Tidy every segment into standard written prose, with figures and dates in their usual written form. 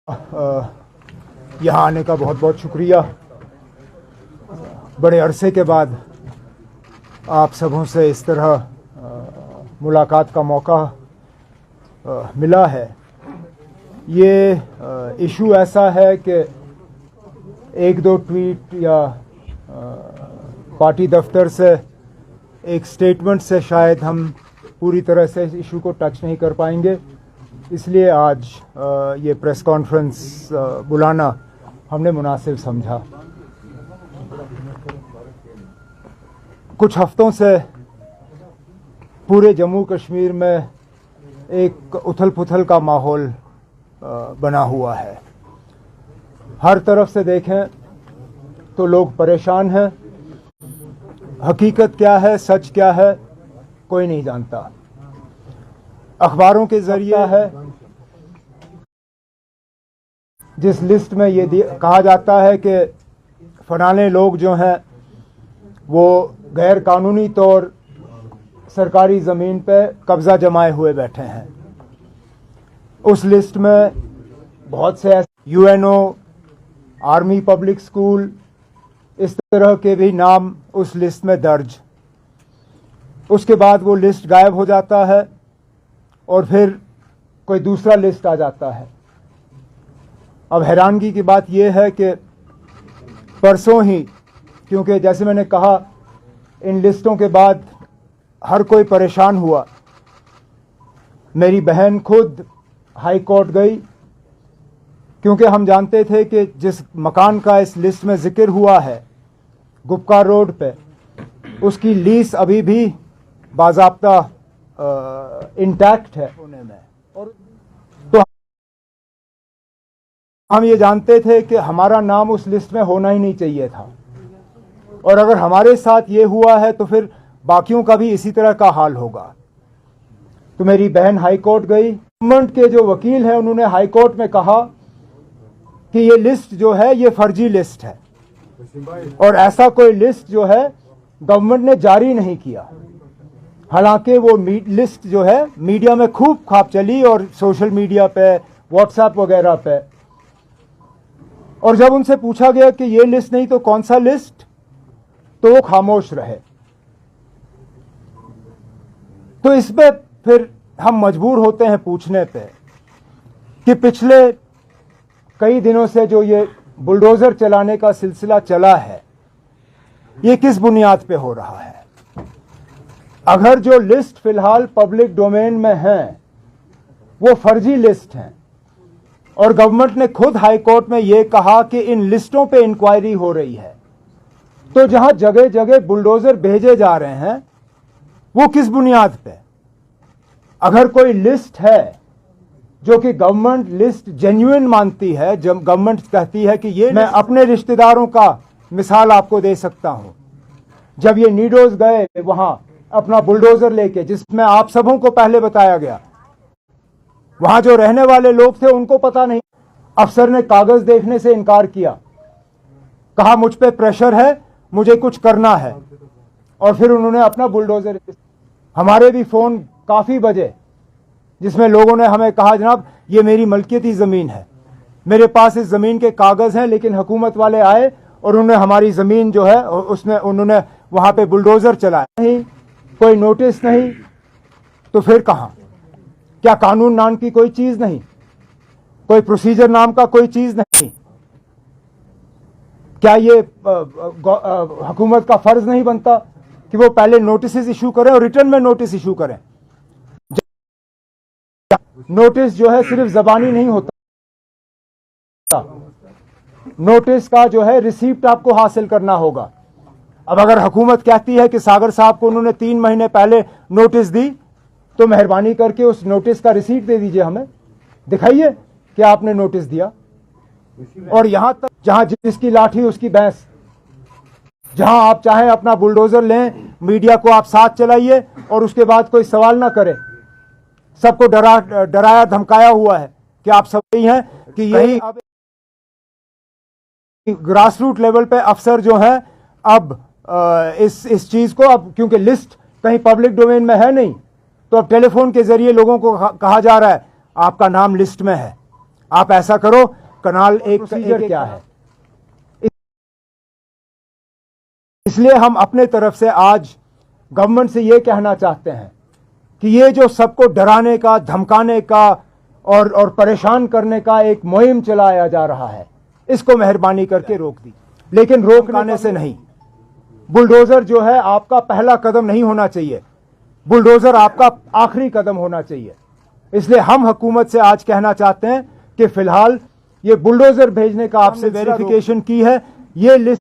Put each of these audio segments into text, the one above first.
यहाँ आने का बहुत बहुत शुक्रिया। बड़े अरसे के बाद आप सबों से इस तरह मुलाकात का मौका मिला है। ये इशू ऐसा है कि एक दो ट्वीट या पार्टी दफ्तर से एक स्टेटमेंट से शायद हम पूरी तरह से इस इशू को टच नहीं कर पाएंगे, इसलिए आज ये प्रेस कॉन्फ्रेंस बुलाना हमने मुनासिब समझा। कुछ हफ्तों से पूरे जम्मू कश्मीर में एक उथल पुथल का माहौल बना हुआ है। हर तरफ से देखें तो लोग परेशान हैं। हकीकत क्या है, सच क्या है, कोई नहीं जानता। अखबारों के जरिए है, जिस लिस्ट में ये कहा जाता है कि फलाने लोग जो हैं वो गैर कानूनी तौर सरकारी ज़मीन पे कब्ज़ा जमाए हुए बैठे हैं। उस लिस्ट में बहुत से यूएनओ, आर्मी पब्लिक स्कूल, इस तरह के भी नाम उस लिस्ट में दर्ज। उसके बाद वो लिस्ट गायब हो जाता है और फिर कोई दूसरा लिस्ट आ जाता है। अब हैरानगी की बात यह है कि परसों ही, क्योंकि जैसे मैंने कहा इन लिस्टों के बाद हर कोई परेशान हुआ, मेरी बहन खुद हाई कोर्ट गई, क्योंकि हम जानते थे कि जिस मकान का इस लिस्ट में जिक्र हुआ है गुपका रोड पे, उसकी लीज अभी भी बाज़ाब्ता इंटैक्ट है होने में। और तो हम ये जानते थे कि हमारा नाम उस लिस्ट में होना ही नहीं चाहिए था, और अगर हमारे साथ ये हुआ है तो फिर बाकियों का भी इसी तरह का हाल होगा। तो मेरी बहन हाई कोर्ट गई। गवर्नमेंट के जो वकील हैं उन्होंने हाई कोर्ट में कहा कि ये लिस्ट जो है ये फर्जी लिस्ट है, और ऐसा कोई लिस्ट जो है गवर्नमेंट ने जारी नहीं किया। हालांकि वो लिस्ट जो है मीडिया में खूब खाप चली और सोशल मीडिया पे, व्हाट्सएप वगैरह पे। और जब उनसे पूछा गया कि ये लिस्ट नहीं तो कौन सा लिस्ट, तो वो खामोश रहे। तो इसमें फिर हम मजबूर होते हैं पूछने पे कि पिछले कई दिनों से जो ये बुलडोजर चलाने का सिलसिला चला है, ये किस बुनियाद पे हो रहा है। अगर जो लिस्ट फिलहाल पब्लिक डोमेन में है वो फर्जी लिस्ट हैं, और गवर्नमेंट ने खुद हाई कोर्ट में ये कहा कि इन लिस्टों पे इंक्वायरी हो रही है, तो जहां जगह जगह बुलडोजर भेजे जा रहे हैं वो किस बुनियाद पे। अगर कोई लिस्ट है जो कि गवर्नमेंट लिस्ट जेन्युइन मानती है, जब गवर्नमेंट कहती है कि ये, मैं अपने रिश्तेदारों का मिसाल आपको दे सकता हूं। जब ये नीडोज गए वहां अपना बुलडोजर लेके, जिसमें आप सबों को पहले बताया गया, वहां जो रहने वाले लोग थे उनको पता नहीं। अफसर ने कागज देखने से इनकार किया, कहा मुझ पे प्रेशर है, मुझे कुछ करना है, और फिर उन्होंने अपना बुलडोजर। हमारे भी फोन काफी बजे जिसमें लोगों ने हमें कहा जनाब ये मेरी मलकियती ज़मीन है, मेरे पास इस ज़मीन के कागज़ हैं, लेकिन हुकूमत वाले आए और उन्होंने हमारी ज़मीन जो है उन्होंने वहाँ पे बुलडोज़र चलाया। नहीं, कोई नोटिस नहीं, तो फिर कहाँ? क्या कानून नाम की कोई चीज़ नहीं, कोई प्रोसीजर नाम का कोई चीज़ नहीं? क्या ये हुकूमत का फ़र्ज़ नहीं बनता कि वो पहले नोटिस इशू करें और रिटर्न में नोटिस इशू करें? नोटिस जो है सिर्फ जबानी नहीं होता, नोटिस का जो है रिसीप्ट आपको हासिल करना होगा। अब अगर हुकूमत कहती है कि सागर साहब को उन्होंने 3 महीने पहले नोटिस दी, तो मेहरबानी करके उस नोटिस का रिसीप्ट दे दीजिए, हमें दिखाइए कि आपने नोटिस दिया। और यहां तक जहां जिसकी लाठी उसकी भैंस, जहां आप चाहें अपना बुलडोजर लें, मीडिया को आप साथ चलाइए और उसके बाद कोई सवाल ना करे। सबको डराया धमकाया हुआ है कि आप सब यही हैं कि यही अब ग्रास रूट लेवल पे अफसर जो हैं अब इस चीज को, अब क्योंकि लिस्ट कहीं पब्लिक डोमेन में है नहीं, तो अब टेलीफोन के जरिए लोगों को कहा जा रहा है आपका नाम लिस्ट में है, आप ऐसा करो, कनाल एक प्रोसीजर क्या है। इसलिए हम अपने तरफ से आज गवर्नमेंट से ये कहना चाहते हैं कि ये जो सबको डराने का, धमकाने का और परेशान करने का एक मुहिम चलाया जा रहा है, इसको मेहरबानी करके रोक दी। लेकिन रोकने से नहीं, बुलडोजर जो है आपका पहला कदम नहीं होना चाहिए, बुलडोजर आपका आखिरी कदम होना चाहिए। इसलिए हम हुकूमत से आज कहना चाहते हैं कि फिलहाल ये बुलडोजर भेजने का आपसे वेरिफिकेशन की है, ये लिस्ट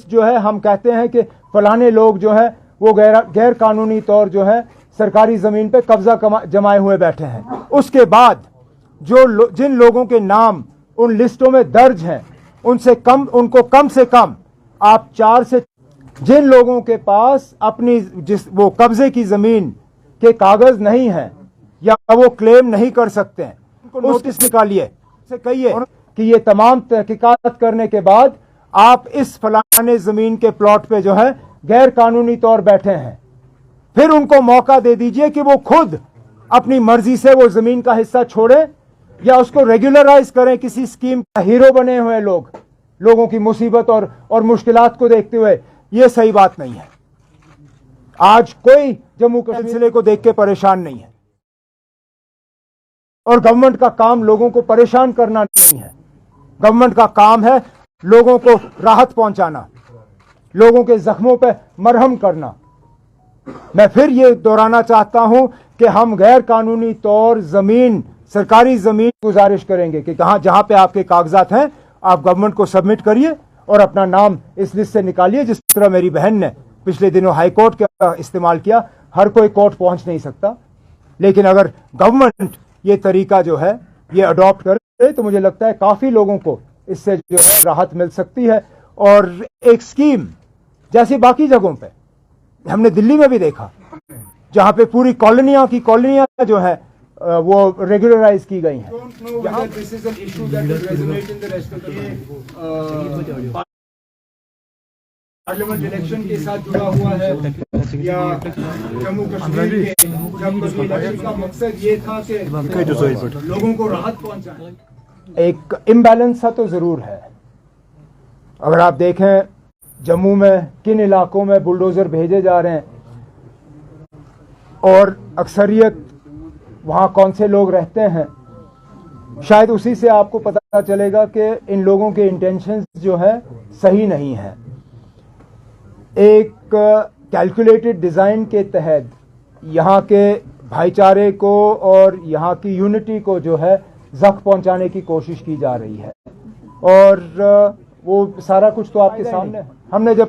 जो है हम कहते हैं कि फलाने लोग जो है वो गैर कानूनी तौर जो है सरकारी जमीन पे कब्जा जमाए हुए बैठे हैं। उसके बाद जिन लोगों के नाम उन लिस्टों में दर्ज हैं उनको कम से कम आप 4 से, जिन लोगों के पास अपनी वो कब्जे की जमीन के कागज नहीं हैं या वो क्लेम नहीं कर सकते हैं, उनको नोटिस निकालिए, से कहिए कि ये तमाम तहकीकात करने के बाद आप इस फलाने जमीन के प्लॉट पे जो है गैर कानूनी तौर बैठे हैं। फिर उनको मौका दे दीजिए कि वो खुद अपनी मर्जी से वो जमीन का हिस्सा छोड़े या उसको रेगुलराइज करें किसी स्कीम का। हीरो बने हुए लोगों की मुसीबत और मुश्किलात को देखते हुए, ये सही बात नहीं है। आज कोई जम्मू कश्मीर सिलसिले को देख के परेशान नहीं है और गवर्नमेंट का काम लोगों को परेशान करना नहीं है। गवर्नमेंट का काम है लोगों को राहत पहुंचाना, लोगों के जख्मों पे मरहम करना। मैं फिर ये दोहराना चाहता हूं कि हम गैर कानूनी तौर जमीन, सरकारी जमीन गुजारिश करेंगे कि जहां पे आपके कागजात हैं आप गवर्नमेंट को सबमिट करिए और अपना नाम इस लिस्ट से निकालिए। जिस तरह मेरी बहन ने पिछले दिनों हाई कोर्ट का इस्तेमाल किया, हर कोई कोर्ट पहुंच नहीं सकता, लेकिन अगर गवर्नमेंट ये तरीका जो है ये अडॉप्ट करे तो मुझे लगता है काफी लोगों को इससे जो है राहत मिल सकती है। और एक स्कीम जैसी बाकी जगहों पे हमने दिल्ली में भी देखा, जहां पे पूरी कॉलोनियां जो है वो रेगुलराइज की गई हैं। पार्लियामेंट इलेक्शन के साथ जुड़ा हुआ है या जम्मू कश्मीर के जब कभी इलेक्शन का मकसद ये था कि लोगों को राहत पहुंचाना, एक इम्बैलेंस सा तो जरूर है। अगर आप देखें जम्मू में किन इलाकों में बुलडोजर भेजे जा रहे हैं और अक्सरियत वहां कौन से लोग रहते हैं, शायद उसी से आपको पता चलेगा कि इन लोगों के इंटेंशंस जो है सही नहीं है। एक कैलकुलेटेड डिजाइन के तहत यहाँ के भाईचारे को और यहाँ की यूनिटी को जो है जख्म पहुंचाने की कोशिश की जा रही है और वो सारा कुछ तो आपके सामने है। हमने जब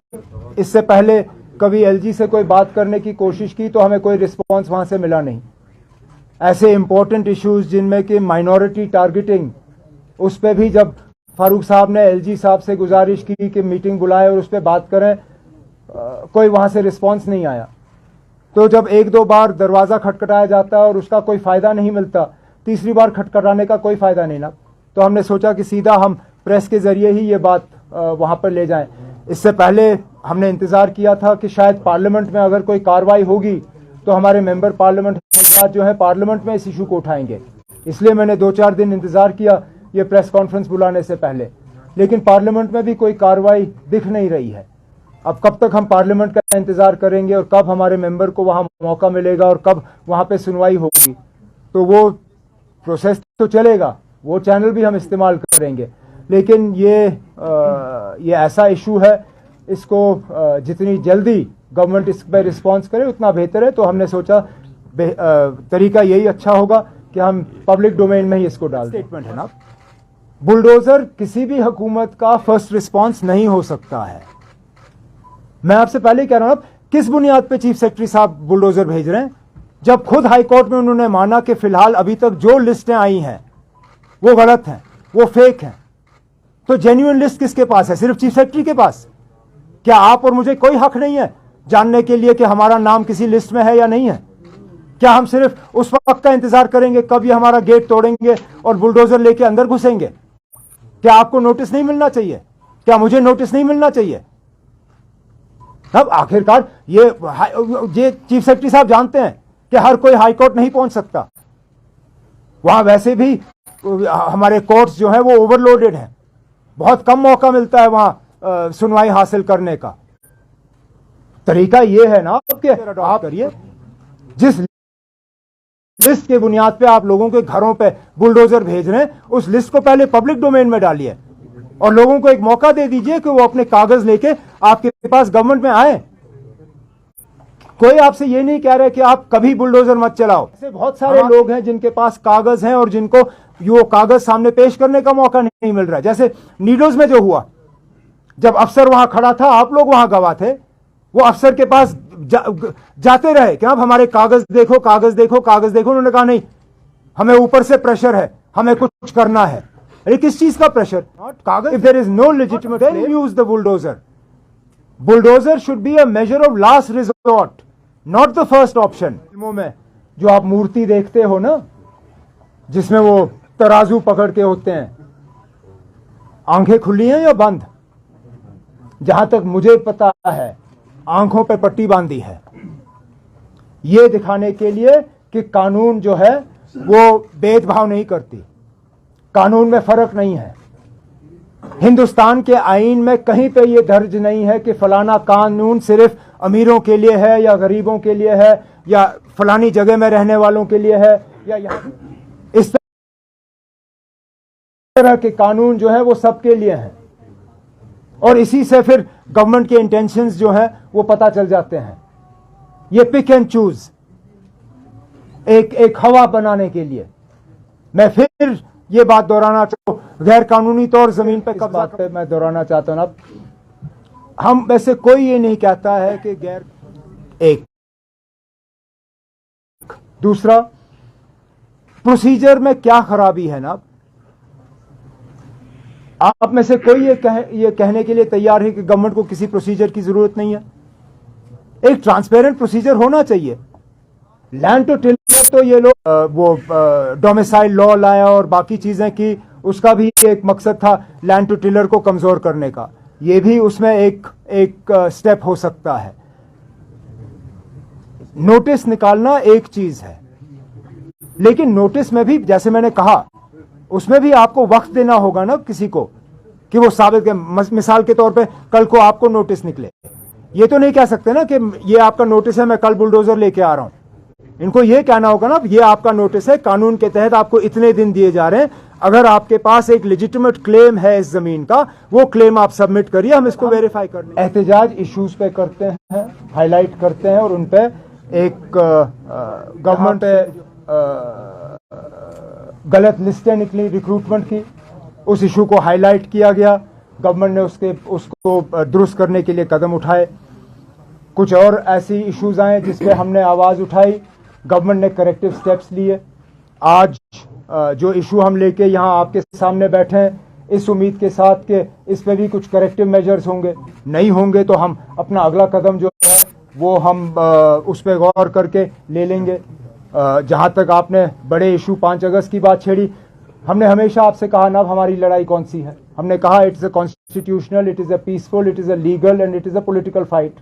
इससे पहले कभी एलजी से कोई बात करने की कोशिश की तो हमें कोई रिस्पांस वहां से मिला नहीं। ऐसे इंपॉर्टेंट इश्यूज जिनमें कि माइनॉरिटी टारगेटिंग, उस पर भी जब फारूक साहब ने एलजी साहब से गुजारिश की कि मीटिंग बुलाएं और उस पर बात करें, कोई वहां से रिस्पांस नहीं आया। तो जब 1-2 बार दरवाजा खटखटाया जाता है और उसका कोई फायदा नहीं मिलता, तीसरी बार खटखटाने का कोई फायदा नहीं ना, तो हमने सोचा कि सीधा हम प्रेस के जरिए ही ये बात वहां पर ले जाएं। इससे पहले हमने इंतजार किया था कि शायद पार्लियामेंट में अगर कोई कार्रवाई होगी तो हमारे मेंबर पार्लियामेंट जो है पार्लियामेंट में इस इशू को उठाएंगे। इसलिए मैंने 2-4 दिन इंतजार किया ये प्रेस कॉन्फ्रेंस बुलाने से पहले, लेकिन पार्लियामेंट में भी कोई कार्रवाई दिख नहीं रही है। अब कब तक हम पार्लियामेंट का इंतजार करेंगे और कब हमारे मेंबर को वहां मौका मिलेगा और कब वहां पे सुनवाई होगी। तो वो प्रोसेस तो चलेगा, वो चैनल भी हम इस्तेमाल करेंगे, लेकिन ये ऐसा इशू है, इसको जितनी जल्दी गवर्नमेंट इस पर रिस्पॉन्स करे उतना बेहतर है। तो हमने सोचा तरीका यही अच्छा होगा कि हम पब्लिक डोमेन में ही इसको डाल दें। स्टेटमेंट है ना, बुलडोजर किसी भी हुकूमत का फर्स्ट रिस्पॉन्स नहीं हो सकता है। मैं आपसे पहले ही कह रहा हूं, किस बुनियाद पे चीफ सेक्रेटरी साहब बुलडोजर भेज रहे हैं, जब खुद हाई कोर्ट में उन्होंने माना कि फिलहाल अभी तक जो लिस्टें आई हैं वो गलत हैं, वो फेक हैं। तो जेन्युइन लिस्ट किसके पास है? सिर्फ चीफ सेक्रेटरी के पास। क्या आप और मुझे कोई हक नहीं है जानने के लिए कि हमारा नाम किसी लिस्ट में है या नहीं है? क्या हम सिर्फ उस वक्त का इंतजार करेंगे कब ये हमारा गेट तोड़ेंगे और बुलडोजर लेके अंदर घुसेंगे? क्या आपको नोटिस नहीं मिलना चाहिए? क्या मुझे नोटिस नहीं मिलना चाहिए? अब आखिरकार ये चीफ सेक्रेटरी साहब जानते हैं कि हर कोई हाईकोर्ट नहीं पहुंच सकता। वहां वैसे भी हमारे कोर्ट्स जो है वो ओवरलोडेड हैं, बहुत कम मौका मिलता है वहां सुनवाई हासिल करने का। तरीका ये है ना कि आप करिए, जिस लिस्ट के बुनियाद पे आप लोगों के घरों पे बुलडोजर भेज रहे हैं, उस लिस्ट को पहले पब्लिक डोमेन में डालिए और लोगों को एक मौका दे दीजिए कि वो अपने कागज लेके आपके पास गवर्नमेंट में आए। कोई आपसे ये नहीं कह रहे कि आप कभी बुलडोजर मत चलाओ। ऐसे बहुत सारे लोग हैं जिनके पास कागज हैं और जिनको वो कागज सामने पेश करने का मौका नहीं मिल रहा है। जैसे नीडोज में जो हुआ, जब अफसर वहां खड़ा था, आप लोग वहां गवाह थे, वो अफसर के पास जाते रहे कि आप हमारे कागज देखो, कागज देखो, कागज देखो। उन्होंने कहा नहीं, हमें ऊपर से प्रेशर है, हमें कुछ करना है। अरे किस चीज का प्रेशर? कागज। If there is no legitimate then use the bulldozer. Bulldozer should be a measure of last resort, not the first option. फिल्मों में जो आप मूर्ति देखते हो ना, जिसमें वो तराजू पकड़ के होते हैं, आंखें खुली हैं या बंद? जहां तक मुझे पता है आंखों पे पट्टी बांधी है, ये दिखाने के लिए कि कानून जो है वो भेदभाव नहीं करती, कानून में फर्क नहीं है। हिंदुस्तान के आईन में कहीं पे ये दर्ज नहीं है कि फलाना कानून सिर्फ अमीरों के लिए है या गरीबों के लिए है या फलानी जगह में रहने वालों के लिए है, या यहाँ इस तरह के कानून जो है वो सबके लिए हैं। और इसी से फिर गवर्नमेंट के इंटेंशंस जो हैं वो पता चल जाते हैं। ये पिक एंड चूज एक हवा बनाने के लिए। मैं फिर ये बात दोहराना गैर कानूनी तौर जमीन पे कब्जा पे मैं दोहराना चाहता हूं ना, हम वैसे कोई ये नहीं कहता है कि गैर। एक दूसरा, प्रोसीजर में क्या खराबी है ना, आप में से कोई ये कहने के लिए तैयार है कि गवर्नमेंट को किसी प्रोसीजर की जरूरत नहीं है? एक ट्रांसपेरेंट प्रोसीजर होना चाहिए। लैंड टू टिलर तो ये लोग वो डोमिसाइल लॉ लाया और बाकी चीजें की, उसका भी एक मकसद था लैंड टू टिलर को कमजोर करने का। ये भी उसमें एक स्टेप हो सकता है। नोटिस निकालना एक चीज है, लेकिन नोटिस में भी जैसे मैंने कहा, उसमें भी आपको वक्त देना होगा ना किसी को कि वो साबित मिसाल के तौर पे कल को आपको नोटिस निकले। ये तो नहीं कह सकते ना कि ये आपका नोटिस है, मैं कल बुलडोजर लेके आ रहा हूं। इनको ये कहना होगा ना, ये आपका नोटिस है, कानून के तहत आपको इतने दिन दिए जा रहे हैं, अगर आपके पास एक लेजिटिमेट क्लेम है इस जमीन का, वो क्लेम आप सबमिट करिए, हम इसको वेरीफाई कर लेंगे। एहतजाज इश्यूज पे करते हैं, हाईलाइट करते हैं और उन पे एक गवर्नमेंट पे गलत लिस्टें निकली रिक्रूटमेंट की, उस इशू को हाईलाइट किया गया, गवर्नमेंट ने उसको दुरुस्त करने के लिए कदम उठाए। कुछ और ऐसी इश्यूज आए जिसपे हमने आवाज उठाई, गवर्नमेंट ने करेक्टिव स्टेप्स लिए। आज जो इशू हम लेके यहाँ आपके सामने बैठे हैं, इस उम्मीद के साथ कि इस पे भी कुछ करेक्टिव मेजर्स होंगे, नहीं होंगे तो हम अपना अगला कदम जो है वो हम उस पर गौर करके ले लेंगे। जहाँ तक आपने बड़े इशू 5 अगस्त की बात छेड़ी, हमने हमेशा आपसे कहा ना हमारी लड़ाई कौन सी है। हमने कहा it is a constitutional, it is a peaceful, it is a legal and it is a political fight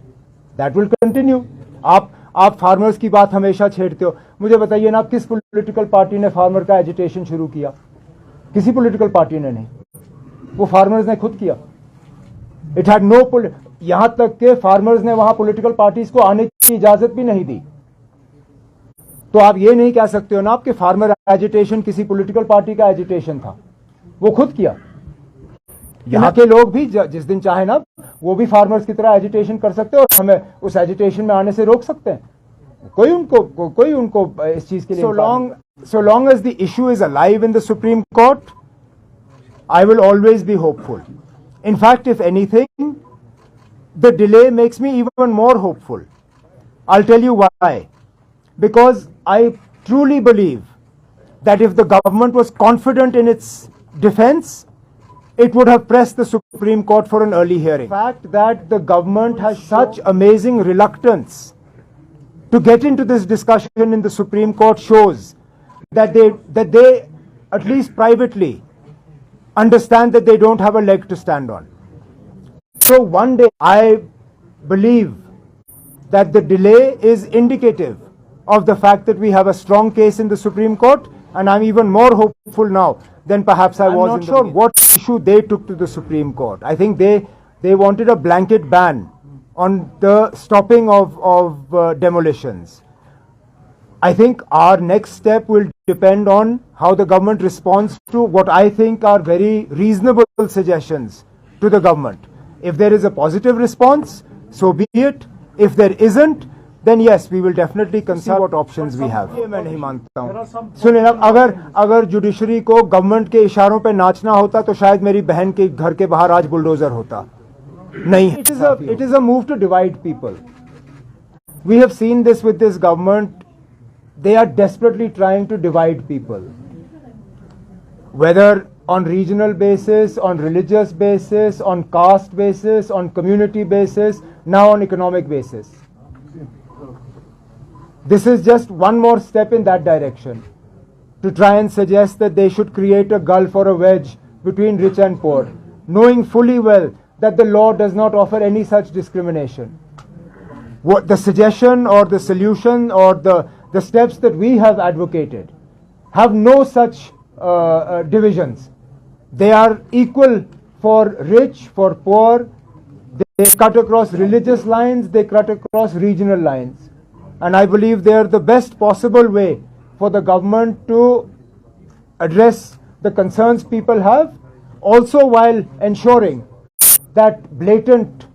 that will continue. आप फार्मर्स की बात हमेशा छेड़ते हो, मुझे बताइए ना, किस पॉलिटिकल पार्टी ने फार्मर का एजिटेशन शुरू किया? किसी पॉलिटिकल पार्टी ने नहीं, वो फार्मर्स ने खुद किया। इट हैड नो, यहां तक के फार्मर्स ने वहां पॉलिटिकल पार्टीज को आने की इजाजत भी नहीं दी। तो आप ये नहीं कह सकते हो ना आपके फार्मर एजिटेशन किसी पॉलिटिकल पार्टी का एजिटेशन था, वो खुद किया। यहाँ के लोग भी जिस दिन चाहे ना वो भी फार्मर्स की तरह एजिटेशन कर सकते हैं और हमें उस एजिटेशन में आने से रोक सकते हैं। कोई उनको इस चीज के लिए so long as the issue is alive in the Supreme Court, I will always be hopeful. In fact, if anything, the delay makes me even more hopeful. I'll tell you why. Because I truly believe that if the government was confident in its defense, it would have pressed the Supreme Court for an early hearing. The fact that the government has such amazing reluctance to get into this discussion in the Supreme Court shows that they at least privately understand that they don't have a leg to stand on. So one day I believe that the delay is indicative of the fact that we have a strong case in the Supreme Court and I'm even more hopeful now than perhaps I was. I'm not sure what issue they took to the Supreme Court. I think they wanted a blanket ban on the stopping of demolitions. I think our next step will depend on how the government responds to what I think are very reasonable suggestions to the government. If there is a positive response, so be it. If there isn't, then yes, we will definitely consider what options we have. ये मैं नहीं मानता हूँ. सुनिए, अगर judiciary को government के इशारों पे नाचना होता तो शायद मेरी बहन के घर के बाहर आज बुलडोजर होता. नहीं. It is a move to divide people. We have seen this with this government. They are desperately trying to divide people, whether on regional basis, on religious basis, on caste basis, on community basis, now on economic basis. This is just one more step in that direction, to try and suggest that they should create a gulf or a wedge between rich and poor, knowing fully well that the law does not offer any such discrimination. What the suggestion or the solution or the steps that we have advocated have no such divisions. They are equal for rich, for poor. They cut across religious lines, they cut across regional lines. And I believe they are the best possible way for the government to address the concerns people have, also while ensuring that blatant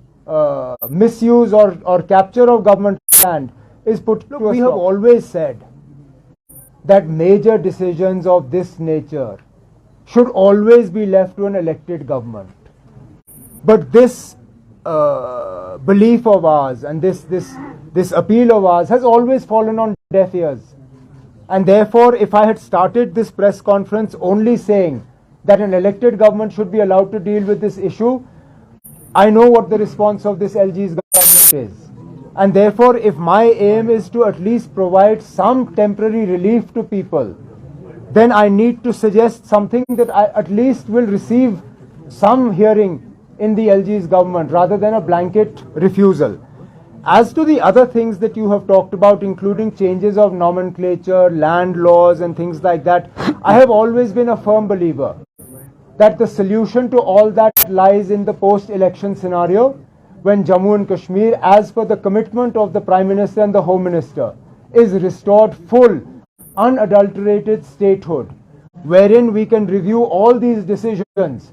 misuse or capture of government land is put to a stop. We have always said that major decisions of this nature should always be left to an elected government. But this belief of ours and this appeal of ours has always fallen on deaf ears. And therefore, if I had started this press conference only saying that an elected government should be allowed to deal with this issue, I know what the response of this LG's government is. And therefore, if my aim is to at least provide some temporary relief to people, then I need to suggest something that I at least will receive some hearing in the LG's government rather than a blanket refusal. As to the other things that you have talked about, including changes of nomenclature, land laws and things like that, I have always been a firm believer that the solution to all that lies in the post-election scenario, when Jammu and Kashmir, as per the commitment of the Prime Minister and the Home Minister, is restored full, unadulterated statehood, wherein we can review all these decisions